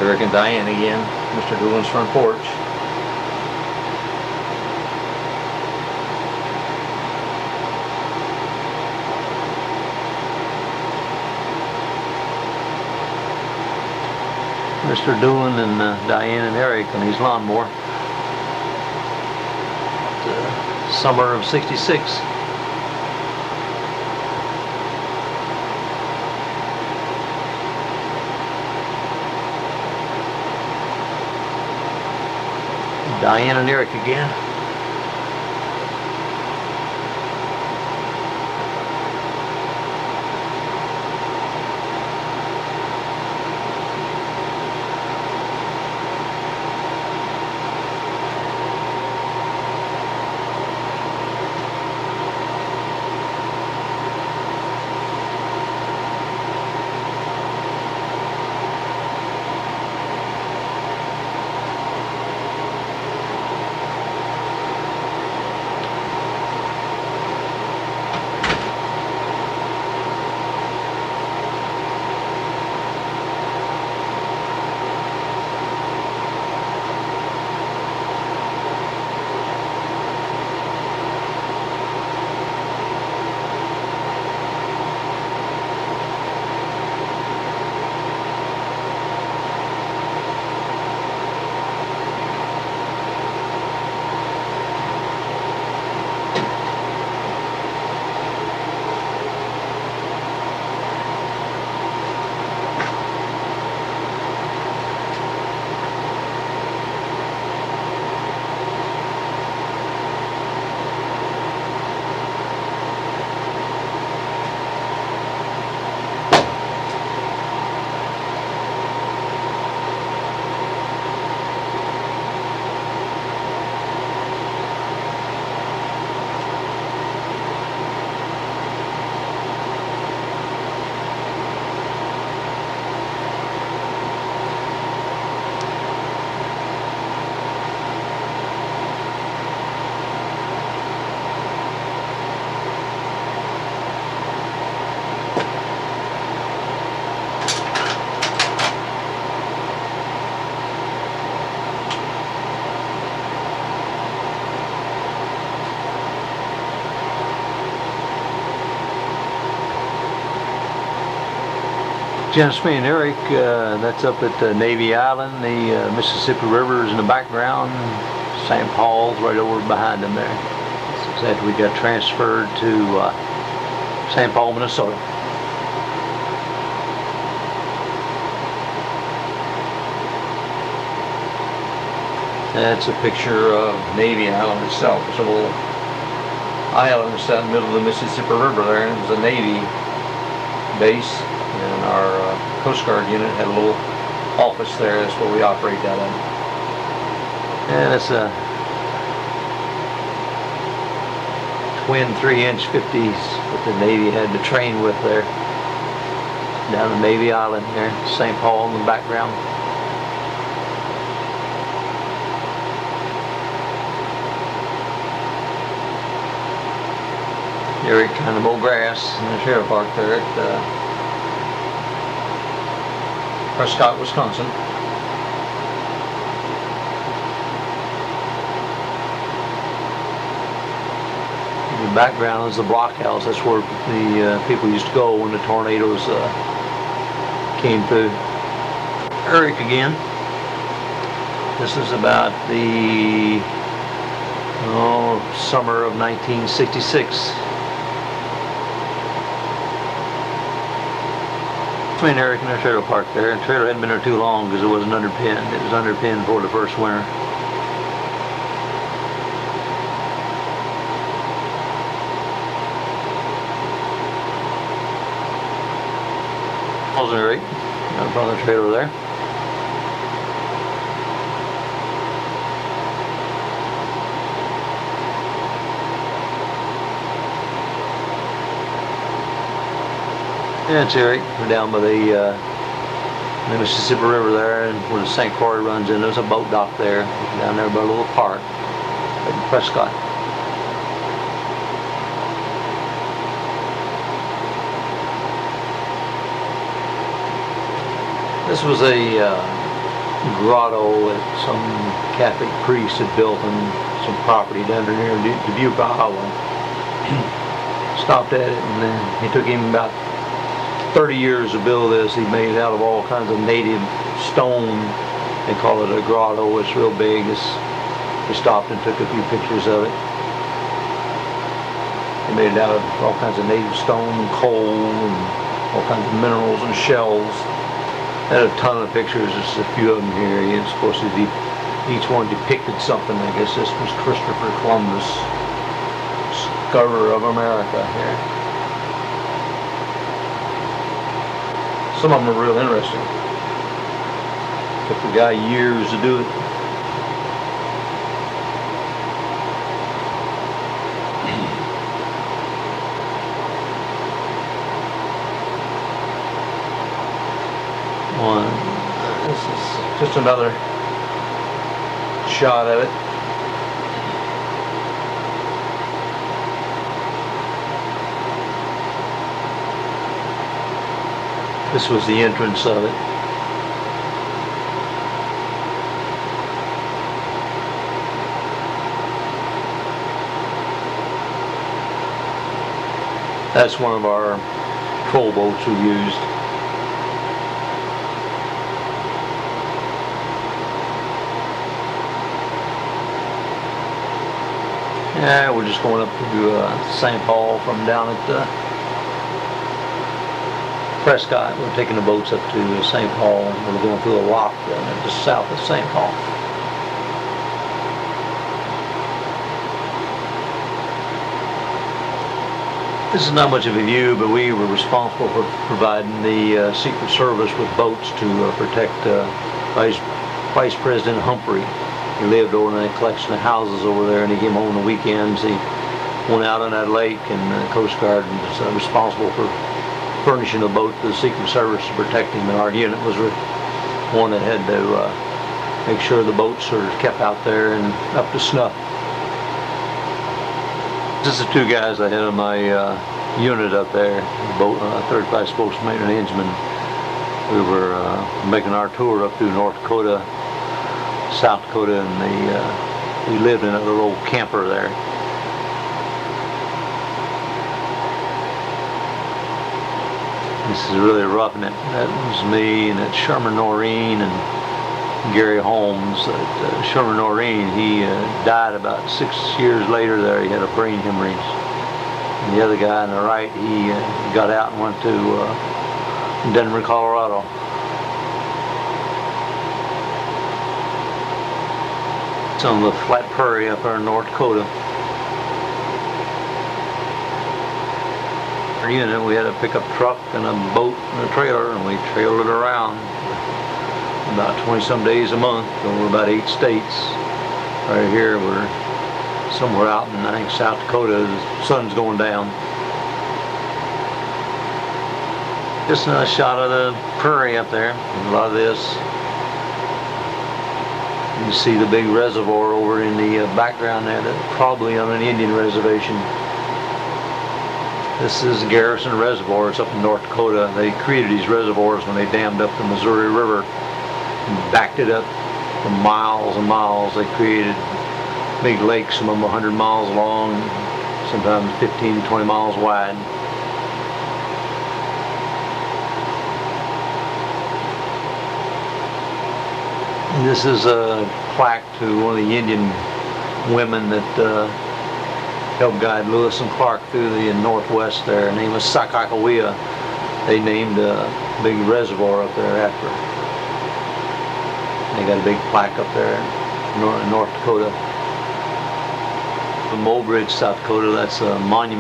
Eric and Diane again, Mr. Doolin's front porch. Mr. Doolin and Diane and Eric on his lawnmower. Summer of '66. Diane and Eric again. Janice and Eric, that's up at Navy Island. The Mississippi River is in the background. St. Paul's right over behind them there. So after we got transferred to St. Paul, Minnesota. That's a picture of Navy Island itself. It's a little island that's out in the middle of the Mississippi River there, and it was a Navy base. And our Coast Guard unit had a little office there. That's where we operate out of. And it's a twin 3-inch 50s that the Navy had to train with there. Down in Navy Island there, St. Paul in the background. Eric kind of mow grass in the trailer park there at Prescott, Wisconsin. In the background is the blockhouse. That's where the people used to go when the tornadoes came through. Eric again. This is about the summer of 1966. Between Eric and their trailer park there. The trailer hadn't been there too long because it wasn't underpinned. It was underpinned for the first winter. How's Eric? Got in front of the trailer there. Yeah, it's Eric. We're down by the Mississippi River there, and where the St. Croix runs in. There's a boat dock there, down there by a little park in Prescott. This was a grotto that some Catholic priest had built on some property down near Dubuque, Iowa. Stopped at it, and then it took him about 30 years to build this. He made it out of all kinds of native stone. They call it a grotto. It's real big. We stopped and took a few pictures of it. He made it out of all kinds of native stone and coal and all kinds of minerals and shells. Had a ton of pictures. There's a few of them here. It's supposed to be, each one depicted something. I guess this was Christopher Columbus, discoverer of America here. Some of them are real interesting. Took the guy years to do it. This is just another shot of it. This was the entrance of it. That's one of our patrol boats we used. Yeah, we're just going up to St. Paul from down at Prescott. We're taking the boats up to St. Paul, and we're going through a lock down there just south of St. Paul. This is not much of a view, but we were responsible for providing the Secret Service with boats to protect Vice President Humphrey. He lived over in that collection of houses over there, and he came home on the weekends. He went out on that lake, and the Coast Guard was responsible for furnishing a boat to the Secret Service to protect him, and our unit was one that had to make sure the boats are kept out there and up to snuff. This is the two guys I had on my unit up there, boat, 3rd Class Boatswain and Engineman. We were making our tour up through North Dakota, South Dakota, and we lived in a little old camper there. This is really roughing it. That was me, and that's Sherman Noreen and Gary Holmes. Sherman Noreen, he died about 6 years later there. He had a brain hemorrhage. And the other guy on the right, he got out and went to Denver, Colorado. It's on the flat prairie up there in North Dakota. Our unit, we had a pickup truck and a boat and a trailer, and we trailed it around about 20-some days a month over about 8 states. Right here, we're somewhere out in, I think, South Dakota. The sun's going down. Just a shot of the prairie up there. A lot of this. You see the big reservoir over in the background there. That's probably on an Indian reservation. This is Garrison Reservoir. It's up in North Dakota. They created these reservoirs when they dammed up the Missouri River and backed it up for miles and miles. They created big lakes, some of them 100 miles long, sometimes 15, 20 miles wide. And this is a plaque to one of the Indian women that helped guide Lewis and Clark through the Northwest there. Her name was Sakakawea. They named a big reservoir up there after her. They got a big plaque up there in North Dakota. From Mulbridge, South Dakota, that's a monument.